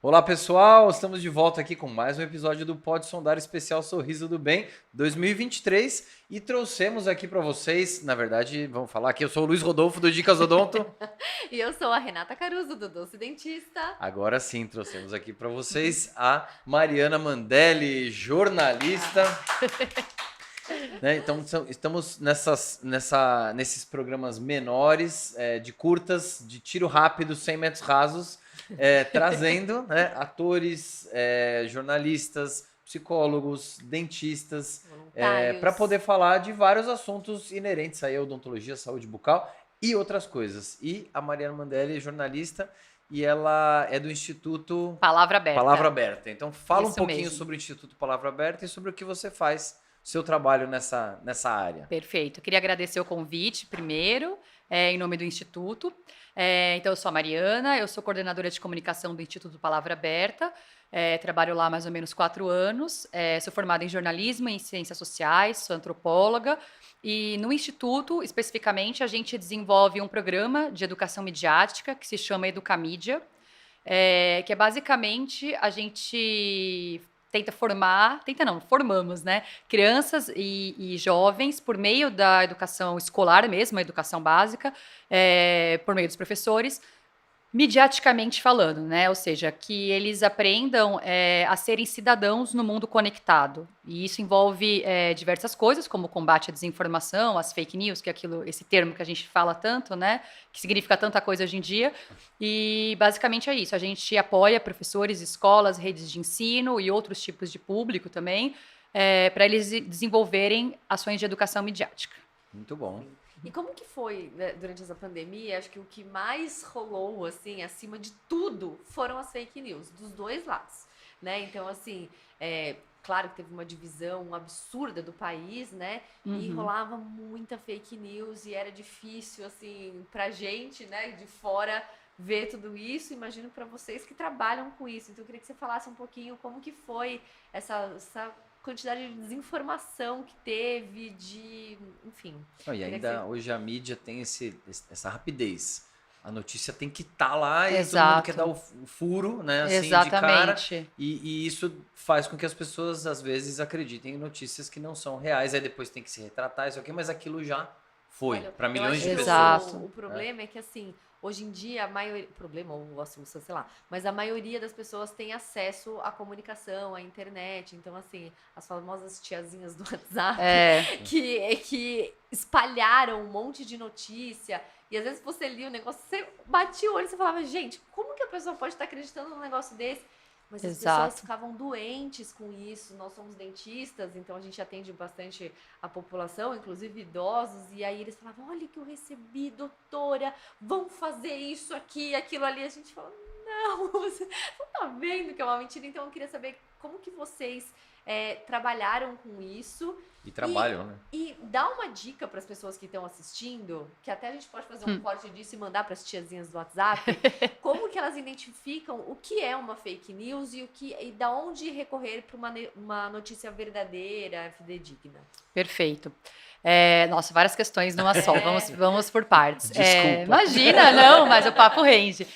Olá pessoal, estamos de volta aqui com mais um episódio do Pode Sondar Especial Sorriso do Bem 2023 e trouxemos aqui para vocês, na verdade, vamos falar aqui, eu sou o Luiz Rodolfo do Dicas Odonto. E eu sou a Renata Caruso, do Doce Dentista. Agora sim, trouxemos aqui para vocês a Mariana Mandelli, jornalista. Né? Então, estamos nesses programas menores, de curtas, de tiro rápido, 100 metros rasos, trazendo, né, atores, jornalistas, psicólogos, dentistas, Voluntários. para poder falar de vários assuntos inerentes aí à odontologia, saúde bucal e outras coisas. E a Mariana Mandelli é jornalista e ela é do Instituto Palavra Aberta. Palavra Aberta. Então, fala um Isso pouquinho mesmo. sobre o Instituto Palavra Aberta e sobre o que você faz seu trabalho nessa área. Perfeito. Queria agradecer o convite primeiro, em nome do Instituto. Então, eu sou a Mariana, eu sou coordenadora de comunicação do Instituto Palavra Aberta. Trabalho lá há mais ou menos 4 anos. Sou formada em jornalismo e em ciências sociais, sou antropóloga. E no Instituto, especificamente, a gente desenvolve um programa de educação midiática que se chama Educamídia, que é basicamente a gente formamos, né, crianças e jovens por meio da educação escolar mesmo, a educação básica, por meio dos professores, midiaticamente falando, né? Ou seja, que eles aprendam a serem cidadãos no mundo conectado. E isso envolve diversas coisas, como o combate à desinformação, às fake news, que é esse termo que a gente fala tanto, né? Que significa tanta coisa hoje em dia. E basicamente é isso. A gente apoia professores, escolas, redes de ensino e outros tipos de público também, para eles desenvolverem ações de educação midiática. Muito bom. E como que foi, né, durante essa pandemia? Acho que o que mais rolou, assim, acima de tudo, foram as fake news, dos dois lados, né? Então, assim, claro que teve uma divisão absurda do país, né? E rolava muita fake news e era difícil, assim, pra gente, né, de fora ver tudo isso. Imagino para vocês que trabalham com isso. Então, eu queria que você falasse um pouquinho como que foi essa quantidade de desinformação que teve, enfim. Não, e Queria ainda que hoje a mídia tem essa rapidez. A notícia tem que estar lá e todo mundo Exato. quer dar o furo, né, assim, de cara. Exatamente. E isso faz com que as pessoas, às vezes, acreditem em notícias que não são reais. Aí depois tem que se retratar, isso aqui, mas aquilo já foi Olha, para eu milhões acho de que pessoas. Exato. o problema é que, assim, hoje em dia, a maioria. Problema ou assunto, sei lá. Mas a maioria das pessoas tem acesso à comunicação, à internet. Então, assim, as famosas tiazinhas do WhatsApp que espalharam um monte de notícia. E às vezes você lia o negócio, você batia o olho e você falava, gente, como que a pessoa pode estar acreditando num negócio desse? Mas as pessoas Exato. ficavam doentes com isso. Nós somos dentistas, então a gente atende bastante a população, inclusive idosos. E aí eles falavam: olha que eu recebi, doutora, vamos fazer isso aqui, aquilo ali. A gente falou: não, você não tá vendo que é uma mentira. Então eu queria saber como que vocês trabalharam com isso. E trabalham, né? E dá uma dica para as pessoas que estão assistindo, que até a gente pode fazer um corte disso e mandar para as tiazinhas do WhatsApp, como que elas identificam o que é uma fake news e da onde recorrer para uma notícia verdadeira, fidedigna. Perfeito. Nossa, várias questões numa só. Vamos por partes. Desculpa. Imagina, não, mas o papo rende.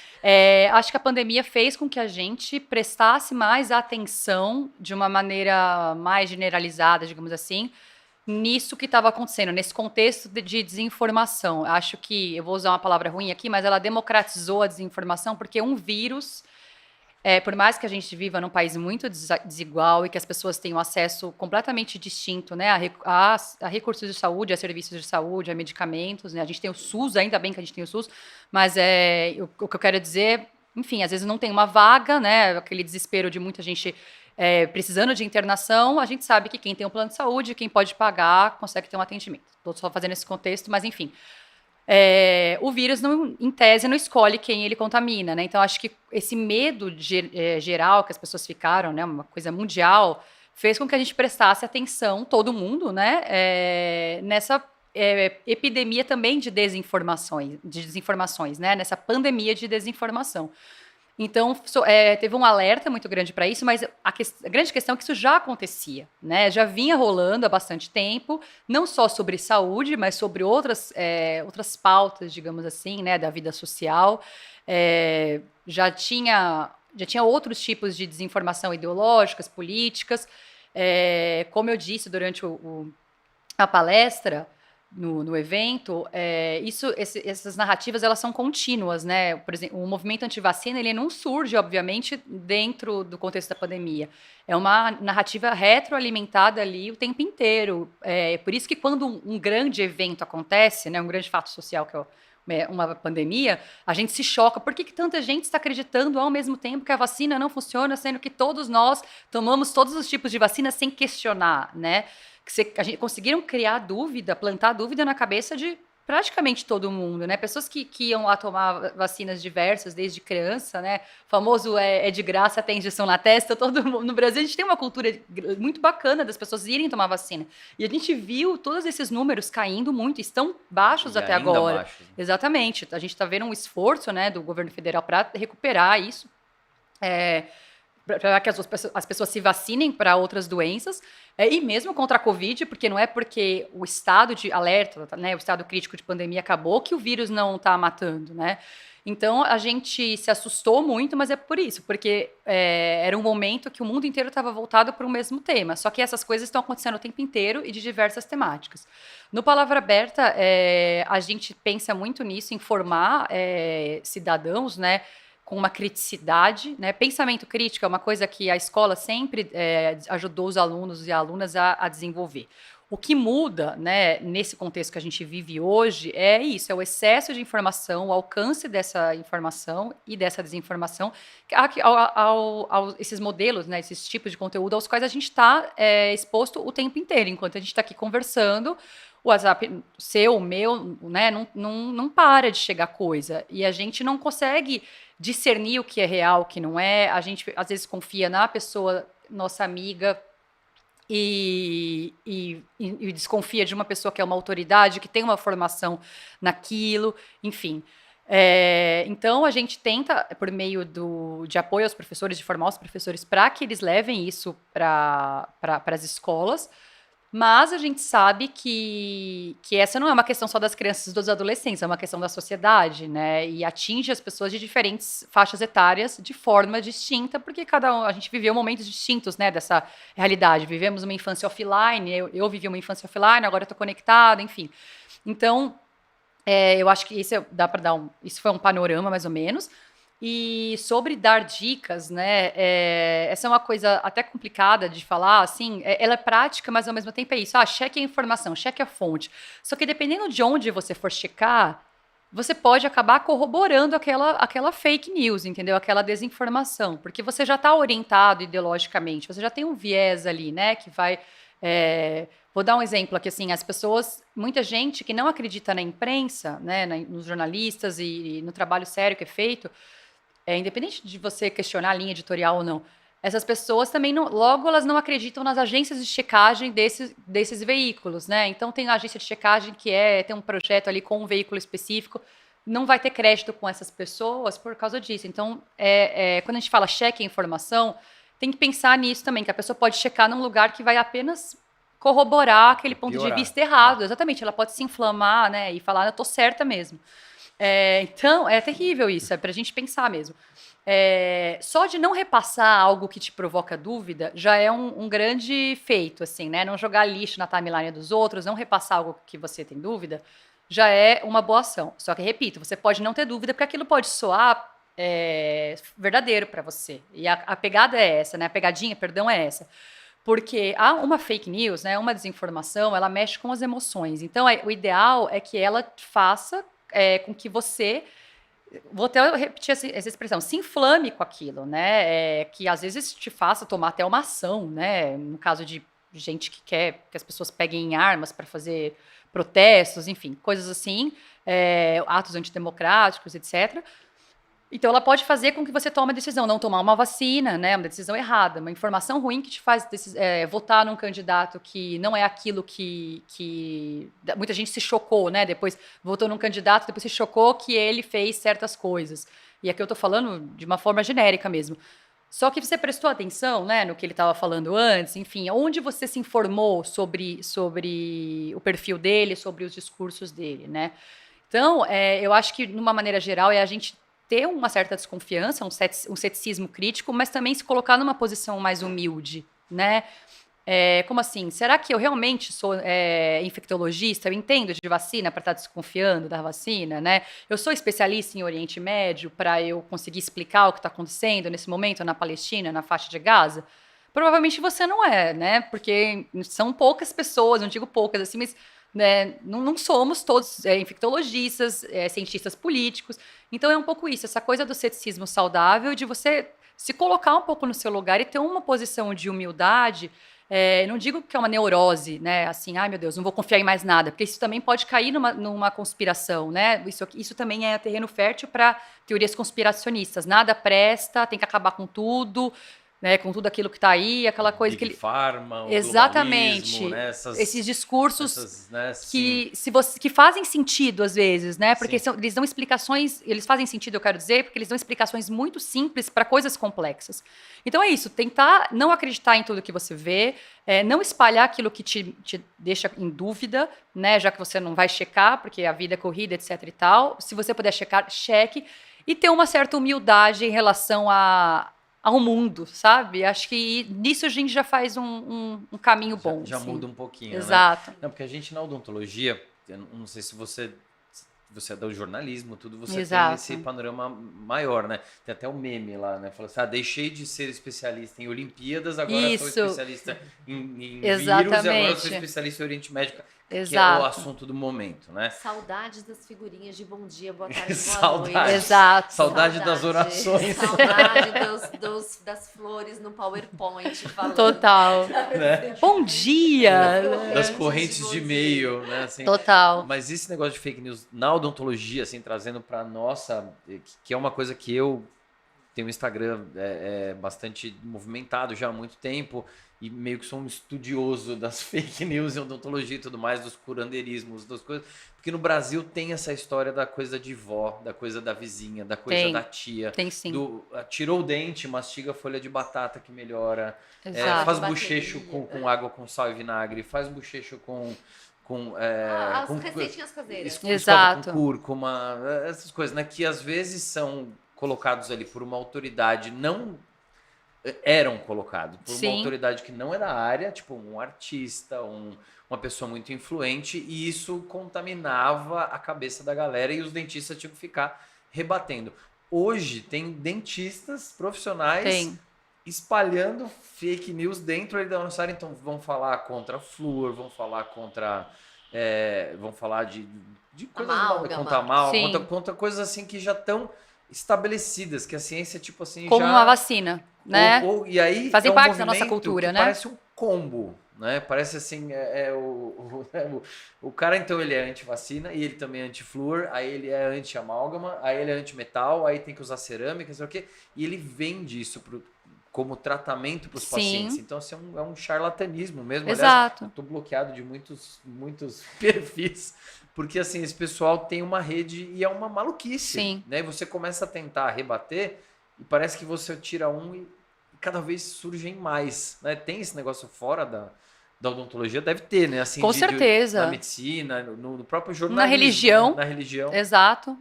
Acho que a pandemia fez com que a gente prestasse mais atenção de uma maneira mais generalizada, digamos assim, nisso que estava acontecendo, nesse contexto de desinformação. Acho que, eu vou usar uma palavra ruim aqui, mas ela democratizou a desinformação, porque um vírus, por mais que a gente viva num país muito desigual e que as pessoas tenham acesso completamente distinto, né, a recursos de saúde, a serviços de saúde, a medicamentos, né, a gente tem o SUS, ainda bem que a gente tem o SUS, mas o que eu quero dizer, enfim, às vezes não tem uma vaga, né, aquele desespero de muita gente precisando de internação, a gente sabe que quem tem um plano de saúde, quem pode pagar, consegue ter um atendimento. Estou só fazendo esse contexto, mas enfim. O vírus, em tese, não escolhe quem ele contamina, né? Então, acho que esse medo geral que as pessoas ficaram, né, uma coisa mundial, fez com que a gente prestasse atenção, todo mundo, né, nessa epidemia também de desinformações, né, nessa pandemia de desinformação. Então, teve um alerta muito grande para isso, mas a grande questão é que isso já acontecia, né? Já vinha rolando há bastante tempo, não só sobre saúde, mas sobre outras pautas, digamos assim, né, da vida social. Já tinha já tinha outros tipos de desinformação ideológicas, políticas. Como eu disse durante a palestra, no evento, essas narrativas elas são contínuas, né? Por exemplo, o movimento antivacina ele não surge, obviamente, dentro do contexto da pandemia. É uma narrativa retroalimentada ali o tempo inteiro. Por isso que quando um grande evento acontece, né, um grande fato social que é uma pandemia, a gente se choca. Por que tanta gente está acreditando ao mesmo tempo que a vacina não funciona, sendo que todos nós tomamos todos os tipos de vacina sem questionar, né? Conseguiram criar dúvida, plantar dúvida na cabeça de praticamente todo mundo, né? Pessoas que iam lá tomar vacinas diversas desde criança, né? O famoso é de graça, tem injeção na testa. Todo mundo, no Brasil, a gente tem uma cultura muito bacana das pessoas irem tomar vacina. E a gente viu todos esses números caindo muito, estão baixos até agora. Baixos. Exatamente. A gente está vendo um esforço, né, do governo federal para recuperar isso. Para que as pessoas se vacinem para outras doenças, e mesmo contra a Covid, porque não é porque o estado de alerta, né, o estado crítico de pandemia acabou que o vírus não está matando, né? Então, a gente se assustou muito, mas é por isso, porque era um momento que o mundo inteiro estava voltado para o mesmo tema, só que essas coisas estão acontecendo o tempo inteiro e de diversas temáticas. No Palavra Aberta, a gente pensa muito nisso, em formar cidadãos, né, com uma criticidade, né? Pensamento crítico é uma coisa que a escola sempre ajudou os alunos e alunas a desenvolver. O que muda, né, nesse contexto que a gente vive hoje é isso, é o excesso de informação, o alcance dessa informação e dessa desinformação, esses modelos, né, esses tipos de conteúdo aos quais a gente está exposto o tempo inteiro, enquanto a gente está aqui conversando. O WhatsApp seu, o meu, né, não para de chegar coisa. E a gente não consegue discernir o que é real, o que não é. A gente, às vezes, confia na pessoa, nossa amiga, e desconfia de uma pessoa que é uma autoridade, que tem uma formação naquilo, enfim. Então, a gente tenta, por meio de apoio aos professores, de formar os professores para que eles levem isso para as escolas. Mas a gente sabe que essa não é uma questão só das crianças e dos adolescentes, é uma questão da sociedade, né? E atinge as pessoas de diferentes faixas etárias de forma distinta, porque a gente viveu momentos distintos, né, dessa realidade. Vivemos uma infância offline, eu vivi uma infância offline, agora estou conectada, enfim. Então, eu acho que isso isso foi um panorama, mais ou menos. E sobre dar dicas, né, essa é uma coisa até complicada de falar, assim, ela é prática, mas ao mesmo tempo é isso, cheque a informação, cheque a fonte. Só que dependendo de onde você for checar, você pode acabar corroborando aquela fake news, entendeu? Aquela desinformação, porque você já está orientado ideologicamente, você já tem um viés ali, né, que vai... Vou dar um exemplo aqui, assim, muita gente que não acredita na imprensa, né, nos jornalistas e no trabalho sério que é feito, independente de você questionar a linha editorial ou não, essas pessoas também logo elas não acreditam nas agências de checagem desses veículos, né? Então tem a agência de checagem que tem um projeto ali com um veículo específico, não vai ter crédito com essas pessoas por causa disso. Então, quando a gente fala cheque a informação, tem que pensar nisso também, que a pessoa pode checar num lugar que vai apenas corroborar aquele ponto de vista errado. Exatamente, ela pode se inflamar, né, e falar, eu tô certa mesmo. Então, é terrível isso, é pra gente pensar mesmo. Só de não repassar algo que te provoca dúvida já é um grande feito, assim, né? Não jogar lixo na timeline dos outros, não repassar algo que você tem dúvida, já é uma boa ação. Só que, repito, você pode não ter dúvida, porque aquilo pode soar verdadeiro para você. E a pegada é essa, né? A pegadinha, perdão, é essa. Porque uma fake news, né, uma desinformação, ela mexe com as emoções. Então, o ideal é que ela faça com que você, vou até repetir essa expressão, se inflame com aquilo, né? Que às vezes te faça tomar até uma ação, né? No caso de gente que quer que as pessoas peguem armas para fazer protestos, enfim, coisas assim, atos antidemocráticos, etc. Então, ela pode fazer com que você tome a decisão, não tomar uma vacina, né, uma decisão errada, uma informação ruim que te faz votar num candidato que não é aquilo que muita gente se chocou, né, depois votou num candidato, depois se chocou que ele fez certas coisas. E aqui eu estou falando de uma forma genérica mesmo. Só que você prestou atenção, né, no que ele estava falando antes, enfim, onde você se informou sobre o perfil dele, sobre os discursos dele, né? Então, eu acho que, de uma maneira geral, a gente ter uma certa desconfiança, um ceticismo crítico, mas também se colocar numa posição mais humilde, né? Como assim? Será que eu realmente sou infectologista? Eu entendo de vacina para estar desconfiando da vacina, né? Eu sou especialista em Oriente Médio para eu conseguir explicar o que está acontecendo nesse momento na Palestina, na faixa de Gaza? Provavelmente você não é, né? Porque são poucas pessoas, não digo poucas assim, mas né, não somos todos infectologistas, cientistas políticos. Então é um pouco isso, essa coisa do ceticismo saudável, de você se colocar um pouco no seu lugar e ter uma posição de humildade. Não digo que é uma neurose, né? Assim, ai meu Deus, não vou confiar em mais nada, porque isso também pode cair numa conspiração, né? Isso também é terreno fértil para teorias conspiracionistas. Nada presta, tem que acabar com tudo, né? Com tudo aquilo que está aí, aquela coisa Big que ele. Pharma, o Exatamente. globalismo, né? Esses discursos né, que fazem sentido às vezes, né? Porque Sim. eles dão explicações, eles fazem sentido, eu quero dizer, porque eles dão explicações muito simples para coisas complexas. Então é isso, tentar não acreditar em tudo que você vê, não espalhar aquilo que te deixa em dúvida, né? Já que você não vai checar, porque a vida é corrida, etc e tal. Se você puder checar, cheque. E ter uma certa humildade em relação ao mundo, sabe? Acho que nisso a gente já faz um caminho bom. Já assim. muda um pouquinho, Exato. né? Não, porque a gente na odontologia, eu não sei se você é do jornalismo, tudo, você Exato. tem esse panorama maior, né? Tem até o meme lá, né? Fala assim, deixei de ser especialista em Olimpíadas, agora sou especialista em vírus, e agora sou especialista em Oriente Médio, que é o assunto do momento, né? Saudades das figurinhas de bom dia, boa tarde, boa Saudade. noite. Exato. Saudade das orações. Saudade das flores no PowerPoint falando. Total. Né? Bom dia! Das correntes de e-mail, né? Assim, Total. mas esse negócio de fake news na odontologia, assim, trazendo para nossa, que é uma coisa que eu tenho um Instagram bastante movimentado já há muito tempo e meio que sou um estudioso das fake news em odontologia e tudo mais, dos curandeirismos, das coisas, porque no Brasil tem essa história da coisa de vó, da coisa da vizinha, da coisa da tia. Tem sim. Tirou o dente, mastiga a folha de batata que melhora, Exato. faz bochecho com água com sal e vinagre, faz bochecho as receitinhas caseiras. Exato. Com cúrcuma, essas coisas, né? Que às vezes são colocados ali por uma autoridade, não eram colocados por uma autoridade que não é da área, tipo um artista, uma pessoa muito influente, e isso contaminava a cabeça da galera e os dentistas tinham que ficar rebatendo. Hoje tem dentistas profissionais espalhando fake news dentro ali da nossa área, então vão falar contra flúor, vão falar contra vão falar de coisas contra coisas assim que já estão estabelecidas, que a ciência tipo assim como uma vacina, né? E aí fazem parte da nossa cultura, né? Parece um combo, né? Parece assim, o cara então ele é anti-vacina e ele também é anti-flúor, aí ele é anti-amálgama, aí ele é anti-metal, aí tem que usar cerâmica, não sei o quê, e ele vende isso como tratamento para os pacientes. Então, assim, é um charlatanismo mesmo. Exato. Aliás, eu tô bloqueado de muitos perfis, porque, assim, esse pessoal tem uma rede e é uma maluquice. Sim. Né? E você começa a tentar rebater e parece que você tira um e cada vez surgem mais. Né? Tem esse negócio fora da odontologia, deve ter, né? Assim, com certeza. Na medicina, no próprio jornalismo. Na religião. Exato.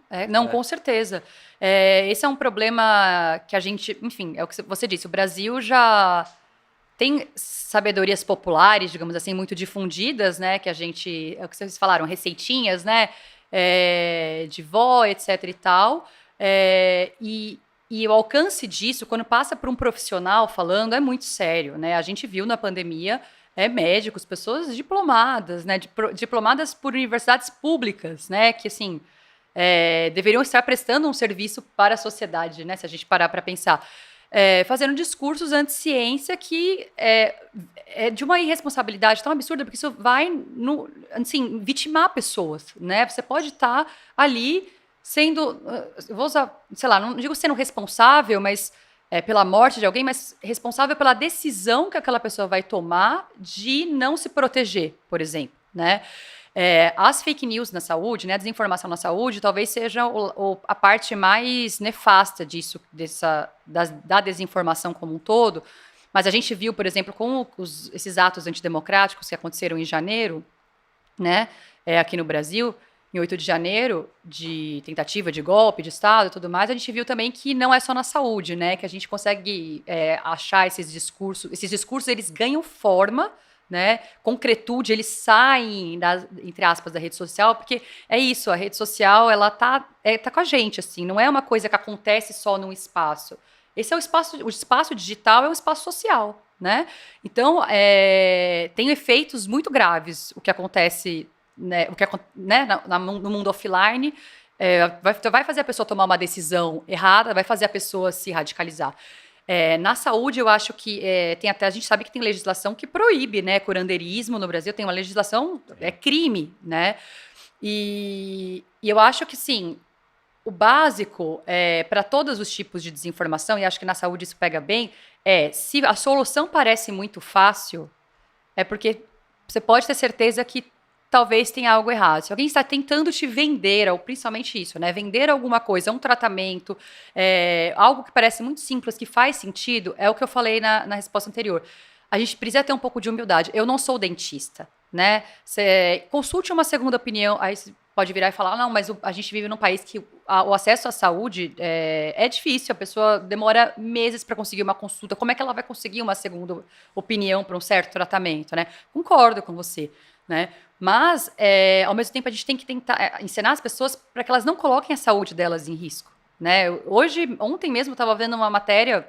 Com certeza. Esse é um problema que a gente... Enfim, é o que você disse. O Brasil já tem sabedorias populares, digamos assim, muito difundidas, né? Que a gente... É o que vocês falaram, receitinhas, né? De vó, etc e tal. E o alcance disso, quando passa por um profissional falando, é muito sério, né? A gente viu na pandemia... médicos, pessoas diplomadas, né, diplomadas por universidades públicas, né, que assim deveriam estar prestando um serviço para a sociedade, né, se a gente parar para pensar, fazendo discursos anti-ciência que é de uma irresponsabilidade tão absurda, porque isso vai assim, vitimar pessoas, né, você pode estar ali sendo, eu vou usar, sei lá, não digo sendo responsável, mas pela morte de alguém, mas responsável pela decisão que aquela pessoa vai tomar de não se proteger, por exemplo, né? As fake news na saúde, né, a desinformação na saúde, talvez seja a parte mais nefasta disso, da desinformação como um todo, mas a gente viu, por exemplo, com esses atos antidemocráticos que aconteceram em janeiro, né, aqui no Brasil, em 8 de janeiro, de tentativa de golpe de Estado e tudo mais, a gente viu também que não é só na saúde, né? Que a gente consegue achar esses discursos. Esses discursos, eles ganham forma, né? Concretude, eles saem, entre aspas, da rede social, porque é isso, a rede social, ela tá com a gente, assim, não é uma coisa que acontece só num espaço. Esse é o espaço digital é um espaço social, né? Então, tem efeitos muito graves o que acontece, né, no mundo offline, vai fazer a pessoa tomar uma decisão errada, vai fazer a pessoa se radicalizar. Na saúde, eu acho que a gente sabe que tem legislação que proíbe, né, curandeirismo no Brasil, tem uma legislação, é crime, né? E eu acho que, sim, o básico para todos os tipos de desinformação, e acho que na saúde isso pega bem, se a solução parece muito fácil, é porque você pode ter certeza que talvez tenha algo errado. Se alguém está tentando te vender, ou principalmente isso, né? Vender alguma coisa, um tratamento, algo que parece muito simples, que faz sentido, é o que eu falei na resposta anterior. A gente precisa ter um pouco de humildade. Eu não sou dentista, né? Consulte uma segunda opinião, aí você pode virar e falar, não, mas a gente vive num país que o acesso à saúde é difícil, a pessoa demora meses para conseguir uma consulta, como é que ela vai conseguir uma segunda opinião para um certo tratamento, né? Concordo com você, né? Mas, ao mesmo tempo, a gente tem que tentar ensinar as pessoas para que elas não coloquem a saúde delas em risco, né? Ontem mesmo, eu estava vendo uma matéria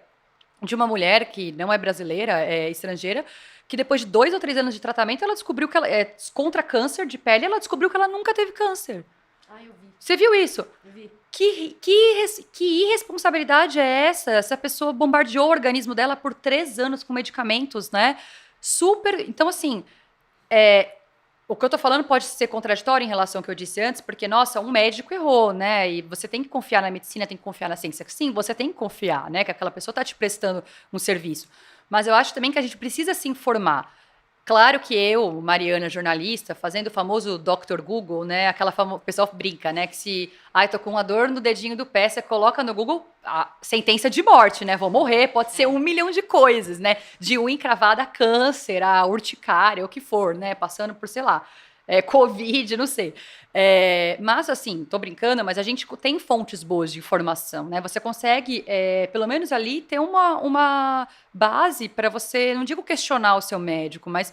de uma mulher que não é brasileira, é estrangeira, que depois de 2 ou 3 anos de tratamento, ela descobriu que ela contra câncer de pele, ela descobriu que ela nunca teve câncer. Ah, eu vi. Você viu isso? Eu vi. Que irresponsabilidade é essa? Essa pessoa bombardeou o organismo dela por 3 anos com medicamentos, né? Então, assim, o que eu tô falando pode ser contraditório em relação ao que eu disse antes, porque, nossa, um médico errou, né? E você tem que confiar na medicina, tem que confiar na ciência. Sim, você tem que confiar, né? Que aquela pessoa tá te prestando um serviço. Mas eu acho também que a gente precisa se informar. Claro que eu, Mariana, jornalista, fazendo o famoso Dr. Google, né? O pessoal brinca, né? Que se, tô com uma dor no dedinho do pé, você coloca no Google a sentença de morte, né? Vou morrer, pode ser 1 milhão de coisas, né? De unha encravada a câncer, a urticária, o que for, né? Passando por, sei lá, Covid, não sei. Mas, assim, tô brincando, mas a gente tem fontes boas de informação, né? Você consegue, pelo menos ali, ter uma base para você, não digo questionar o seu médico, mas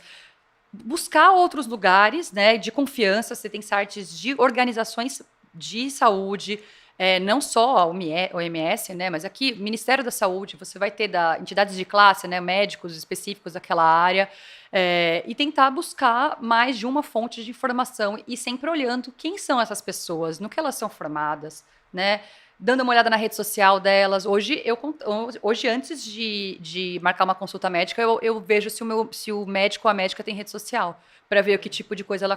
buscar outros lugares, né, de confiança. Você tem sites de organizações de saúde, não só a OMS, né, mas aqui, Ministério da Saúde, você vai ter entidades de classe, né, médicos específicos daquela área, e tentar buscar mais de uma fonte de informação e sempre olhando quem são essas pessoas, no que elas são formadas, né, dando uma olhada na rede social delas. Hoje, antes de marcar uma consulta médica, eu vejo se o médico ou a médica tem rede social, para ver o que tipo de coisa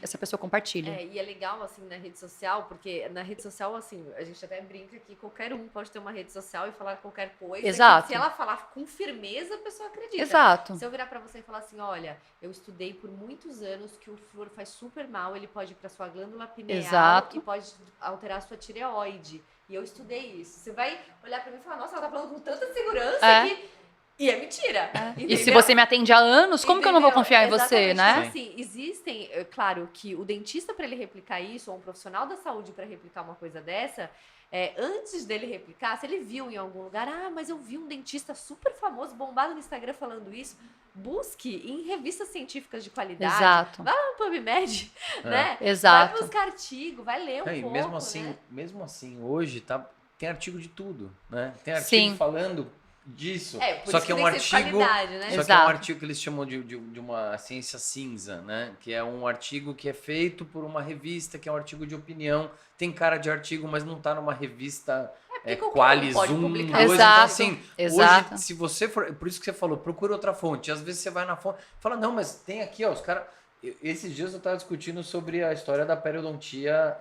essa pessoa compartilha. E é legal, assim, na rede social, porque na rede social, assim, a gente até brinca que qualquer um pode ter uma rede social e falar qualquer coisa. Exato. Se ela falar com firmeza, a pessoa acredita. Exato. Se eu virar pra você e falar assim, olha, eu estudei por muitos anos que o flúor faz super mal, ele pode ir pra sua glândula pineal. Exato. E pode alterar a sua tireoide. E eu estudei isso. Você vai olhar pra mim e falar, nossa, ela tá falando com tanta segurança que... E é mentira. E se você me atende há anos, como que eu não vou confiar em você, né? Então, assim, existem, claro, que o dentista, para ele replicar isso, ou um profissional da saúde para replicar uma coisa dessa, antes dele replicar, se ele viu em algum lugar, mas eu vi um dentista super famoso, bombado no Instagram falando isso, busque em revistas científicas de qualidade. Exato. Vai no PubMed, né? Exato. Vai buscar artigo, vai ler um pouco, mesmo assim, hoje tem artigo de tudo, né? Tem artigo falando disso. Só que é um artigo, né? Só que é um artigo que eles chamam de uma ciência cinza, né? Que é um artigo que é feito por uma revista, que é um artigo de opinião. Tem cara de artigo, mas não tá numa revista Qualis 1, 2. Então, assim, hoje, se você for... Por isso que você falou, procura outra fonte. Às vezes você vai na fonte, fala, não, mas tem aqui, os caras... Esses dias eu estava discutindo sobre a história da periodontia,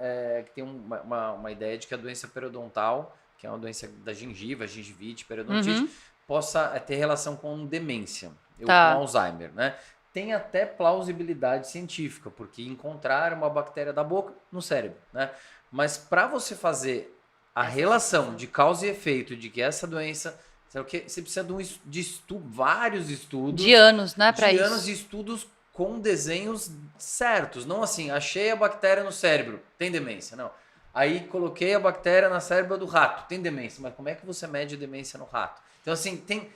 que tem uma ideia de que a doença periodontal, que é uma doença da gengiva, gengivite, periodontite, possa ter relação com demência, com Alzheimer, né? Tem até plausibilidade científica, porque encontraram uma bactéria da boca no cérebro, né? Mas para você fazer a relação de causa e efeito de que essa doença, você precisa de vários estudos. De anos, né? Para isso. De anos de estudos com desenhos certos. Não assim, achei a bactéria no cérebro, tem demência. Não. Aí coloquei a bactéria na cérebro do rato, tem demência. Mas como é que você mede a demência no rato? Então, assim, tem...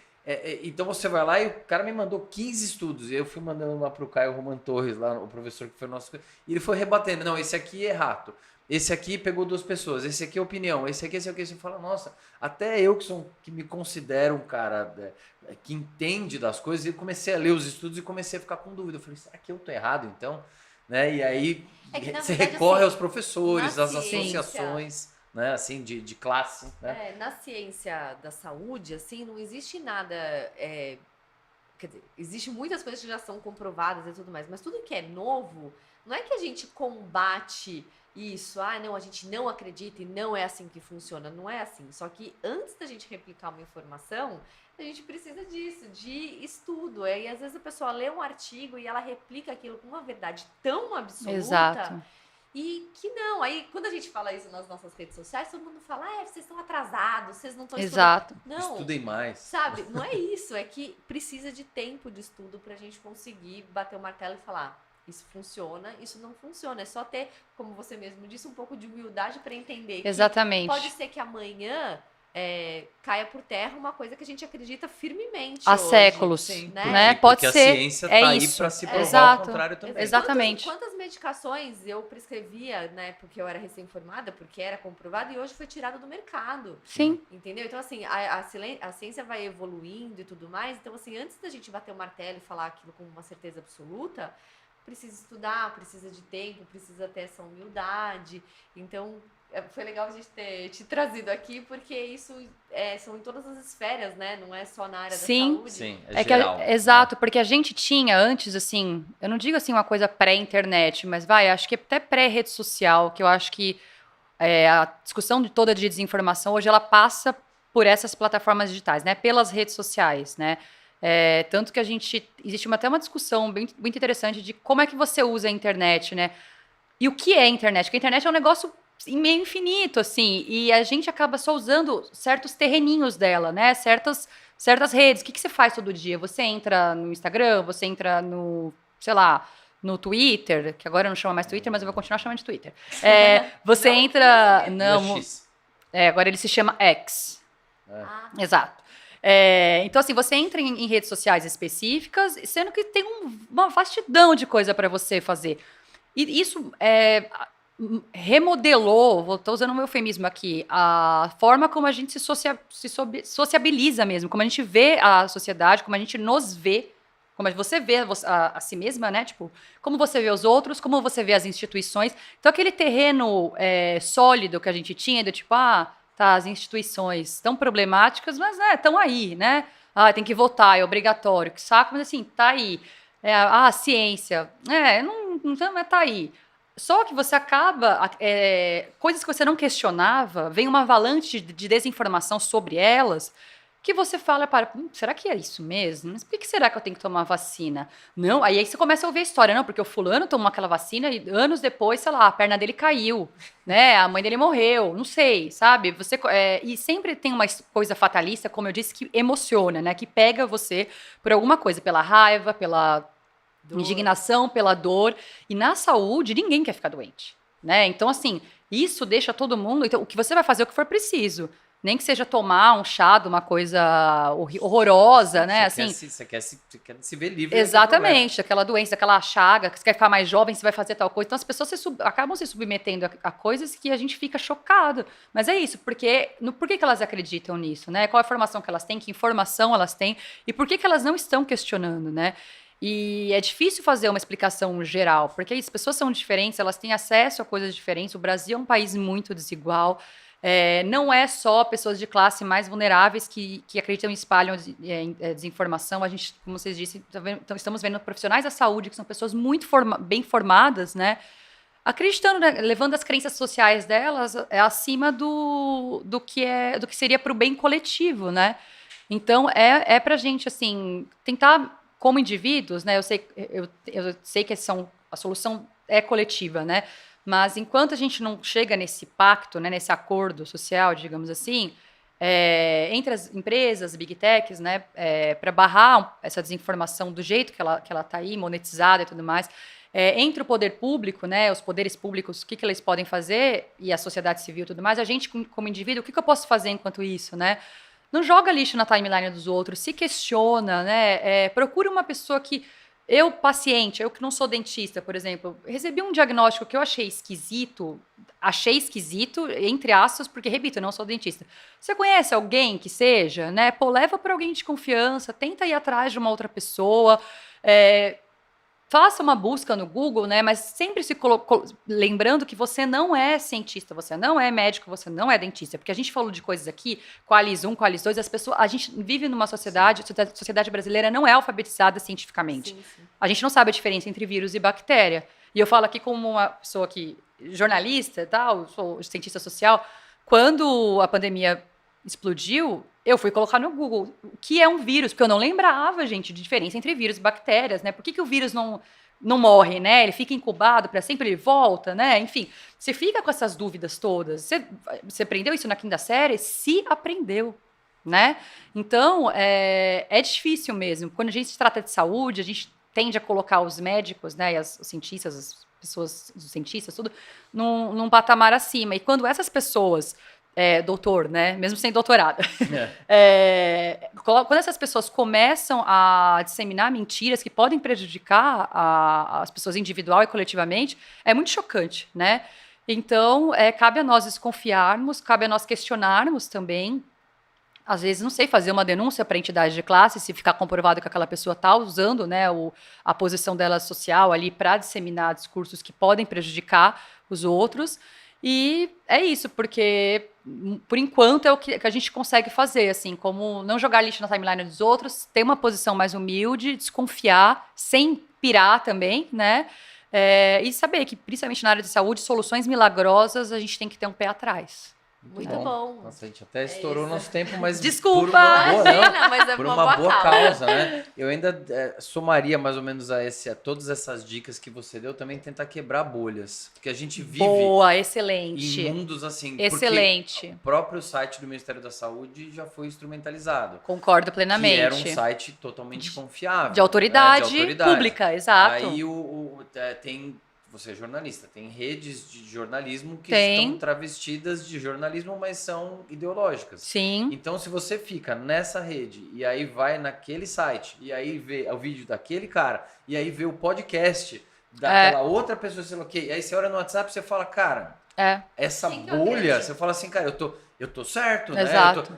então você vai lá e o cara me mandou 15 estudos. E eu fui mandando lá pro Caio Roman Torres, lá, o professor que foi nosso... E ele foi rebatendo. Não, esse aqui é rato. Esse aqui pegou 2 pessoas. Esse aqui é opinião. Esse aqui. Você fala, nossa, até eu que me considero um cara que entende das coisas, eu comecei a ler os estudos e comecei a ficar com dúvida. Eu falei, será que eu tô errado, então? Né? E aí você recorre aos professores, às associações... Né, assim, de classe. Né? Na ciência da saúde, assim, não existe nada... quer dizer, existem muitas coisas que já são comprovadas e tudo mais, mas tudo que é novo, não é que a gente combate isso, não, a gente não acredita e não é assim que funciona, não é assim. Só que antes da gente replicar uma informação, a gente precisa disso, de estudo. E às vezes a pessoa lê um artigo e ela replica aquilo com uma verdade tão absoluta... Exato. E que não, aí quando a gente fala isso nas nossas redes sociais, todo mundo fala, vocês estão atrasados, vocês não estão estudando. Exato. Não, estudem mais. Sabe, não é isso, é que precisa de tempo de estudo pra gente conseguir bater o martelo e falar, isso funciona, isso não funciona. É só ter, como você mesmo disse, um pouco de humildade pra entender. Exatamente. Pode ser que amanhã caia por terra uma coisa que a gente acredita firmemente há hoje, séculos, sim, né? Porque Pode a ser. ciência tá aí isso. para se provar Exato. o contrário também. Exatamente. Quantas medicações eu prescrevia, né, porque eu era recém-formada, porque era comprovado, e hoje foi tirado do mercado. Sim. Entendeu? Então, assim, a ciência vai evoluindo e tudo mais. Então, assim, antes da gente bater o martelo e falar aquilo com uma certeza absoluta, precisa estudar, precisa de tempo, precisa ter essa humildade. Então... foi legal a gente ter te trazido aqui, porque isso são em todas as esferas, né? Não é só na área da saúde. Sim, geral. Exato, porque a gente tinha antes, assim, eu não digo assim uma coisa pré-internet, mas acho que até pré-rede social, que eu acho que a discussão toda de desinformação hoje ela passa por essas plataformas digitais, né? Pelas redes sociais, né? Tanto que existe até uma discussão muito interessante de como é que você usa a internet, né? E o que é a internet? Porque a internet é um negócio meio infinito, assim, e a gente acaba só usando certos terreninhos dela, né? Certas redes. O que você faz todo dia? Você entra no Instagram, você entra no, sei lá, no Twitter, que agora não chama mais Twitter, mas eu vou continuar chamando de Twitter. Você entra... Não, agora ele se chama X. Exato. Então, assim, você entra em redes sociais específicas, sendo que tem uma vastidão de coisa para você fazer. E isso remodelou, estou usando um eufemismo aqui, a forma como a gente se sociabiliza mesmo, como a gente vê a sociedade, como a gente nos vê, como você vê a si mesma, né? Tipo, como você vê os outros, como você vê as instituições. Então, aquele terreno sólido que a gente tinha, do tipo, as instituições estão problemáticas, mas estão aí, né? Tem que votar, é obrigatório, que saco, mas assim, tá aí. A ciência, tá aí. Só que você acaba... coisas que você não questionava, vem uma avalanche de desinformação sobre elas, que você fala, será que é isso mesmo? Mas por que será que eu tenho que tomar vacina? Não, aí você começa a ouvir a história, não, porque o fulano tomou aquela vacina e anos depois, sei lá, a perna dele caiu, né? A mãe dele morreu, não sei, sabe? E sempre tem uma coisa fatalista, como eu disse, que emociona, né? Que pega você por alguma coisa, pela raiva, pela indignação, pela dor. E na saúde, ninguém quer ficar doente, né? Então, assim, isso deixa todo mundo... Então, o que você vai fazer é o que for preciso. Nem que seja tomar um chá de uma coisa horrorosa, né? Você quer se ver livre. Exatamente, aquela doença, aquela chaga, que você quer ficar mais jovem, você vai fazer tal coisa. Então, as pessoas acabam se submetendo a coisas que a gente fica chocado. Mas é isso, porque por que elas acreditam nisso, né? Qual é a formação que elas têm, que informação elas têm, e por que elas não estão questionando, né? E é difícil fazer uma explicação geral, porque as pessoas são diferentes, elas têm acesso a coisas diferentes. O Brasil é um país muito desigual. Não é só pessoas de classe mais vulneráveis que acreditam e espalham desinformação. A gente, como vocês disseram, estamos vendo profissionais da saúde, que são pessoas muito bem formadas, né? Acreditando, né, levando as crenças sociais delas acima do que seria para o bem coletivo, né? Então, para a gente, assim, tentar... Como indivíduos, né, eu sei que a solução é coletiva, né, mas enquanto a gente não chega nesse pacto, né, nesse acordo social, digamos assim, entre as empresas, Big Techs, né, para barrar essa desinformação do jeito que ela está aí, monetizada e tudo mais. Entre o poder público, né, os poderes públicos, o que eles podem fazer, e a sociedade civil e tudo mais, a gente, como indivíduo, o que eu posso fazer enquanto isso, né? Não joga lixo na timeline dos outros, se questiona, né? Procura uma pessoa que... Eu, paciente, eu que não sou dentista, por exemplo, recebi um diagnóstico que eu achei esquisito, entre aspas, porque, repito, eu não sou dentista. Você conhece alguém que seja, né? Pô, leva para alguém de confiança, tenta ir atrás de uma outra pessoa, faça uma busca no Google, né? Mas sempre lembrando que você não é cientista, você não é médico, você não é dentista. Porque a gente falou de coisas aqui, Qualis 1, Qualis 2, a gente vive numa sociedade, a sociedade brasileira não é alfabetizada cientificamente. Sim. A gente não sabe a diferença entre vírus e bactéria. E eu falo aqui como uma pessoa jornalista e tal, sou cientista social, quando a pandemia explodiu, eu fui colocar no Google o que é um vírus, porque eu não lembrava, gente, de diferença entre vírus e bactérias, né? Por que o vírus não morre, né? Ele fica incubado para sempre, ele volta, né? Enfim, você fica com essas dúvidas todas. Você aprendeu isso na quinta série? Se aprendeu, né? Então, é difícil mesmo. Quando a gente trata de saúde, a gente tende a colocar os médicos, né, e os cientistas, as pessoas, os cientistas, tudo, num patamar acima. E quando essas pessoas... doutor, né? Mesmo sem doutorado. Quando essas pessoas começam a disseminar mentiras que podem prejudicar as pessoas individual e coletivamente, é muito chocante, né? Então, cabe a nós desconfiarmos, cabe a nós questionarmos também. Às vezes, não sei, fazer uma denúncia para a entidade de classe, se ficar comprovado que aquela pessoa está usando, né, a posição dela social ali para disseminar discursos que podem prejudicar os outros. E é isso, porque, por enquanto, é o que a gente consegue fazer, assim, como não jogar lixo na timeline dos outros, ter uma posição mais humilde, desconfiar, sem pirar também, né? E saber que, principalmente na área de saúde, soluções milagrosas, a gente tem que ter um pé atrás. Muito bom. Nossa, a gente até estourou nosso tempo, mas desculpa, por uma boa causa, né? Eu ainda somaria mais ou menos a todas essas dicas que você deu, também tentar quebrar bolhas, porque a gente vive excelente. em mundos assim, excelente. Porque o próprio site do Ministério da Saúde já foi instrumentalizado. Concordo plenamente. Que era um site totalmente confiável. De autoridade pública, exato. Aí você é jornalista, tem redes de jornalismo que estão travestidas de jornalismo, mas são ideológicas. Sim. Então, se você fica nessa rede e aí vai naquele site e aí vê o vídeo daquele cara e aí vê o podcast daquela outra pessoa, sei lá o quê, e aí você olha no WhatsApp e você fala, cara, essa bolha, você fala assim, cara, eu tô certo, né?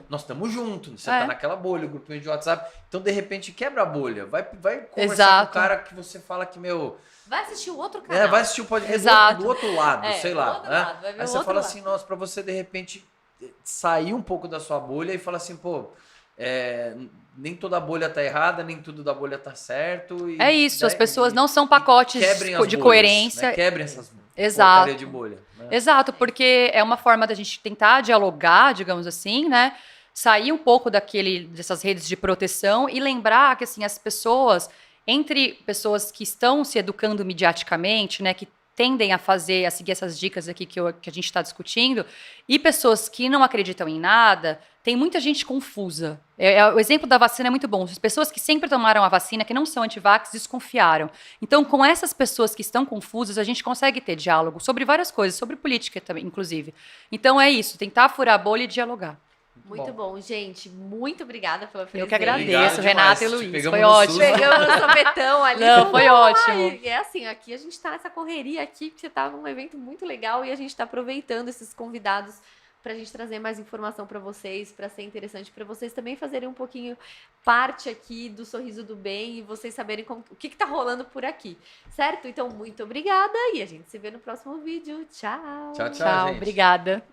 Nós estamos juntos, você tá naquela bolha, o grupinho de WhatsApp. Então, de repente, quebra a bolha. Vai conversar com o cara que você fala que, vai assistir o outro canal. Vai assistir o podcast do outro lado, sei lá. Outro lado, vai ver aí você fala assim, nossa, pra você, de repente, sair um pouco da sua bolha e falar assim, pô, nem toda bolha tá errada, nem tudo da bolha tá certo. É isso, as pessoas não são pacotes de bolhas, coerência. Né? Quebrem essas porcaria de bolha. Né? Exato, porque é uma forma da gente tentar dialogar, digamos assim, né? Sair um pouco dessas redes de proteção e lembrar que, assim, as pessoas... Entre pessoas que estão se educando midiaticamente, né, que tendem a seguir essas dicas aqui que a gente está discutindo, e pessoas que não acreditam em nada, tem muita gente confusa. O exemplo da vacina é muito bom. As pessoas que sempre tomaram a vacina, que não são antivax, desconfiaram. Então, com essas pessoas que estão confusas, a gente consegue ter diálogo sobre várias coisas, sobre política também, inclusive. Então, é isso, tentar furar a bolha e dialogar. Muito bom, gente. Muito obrigada pela presença. Eu que agradeço, Renata e Luiz. Foi ótimo. Pegamos no sopetão ali. Não, foi ótimo. É assim, aqui a gente tá nessa correria aqui, porque você tá num evento muito legal e a gente tá aproveitando esses convidados pra gente trazer mais informação pra vocês, pra ser interessante pra vocês também fazerem um pouquinho parte aqui do Sorriso do Bem e vocês saberem o que tá rolando por aqui, certo? Então, muito obrigada e a gente se vê no próximo vídeo. Tchau. Tchau, gente. Obrigada.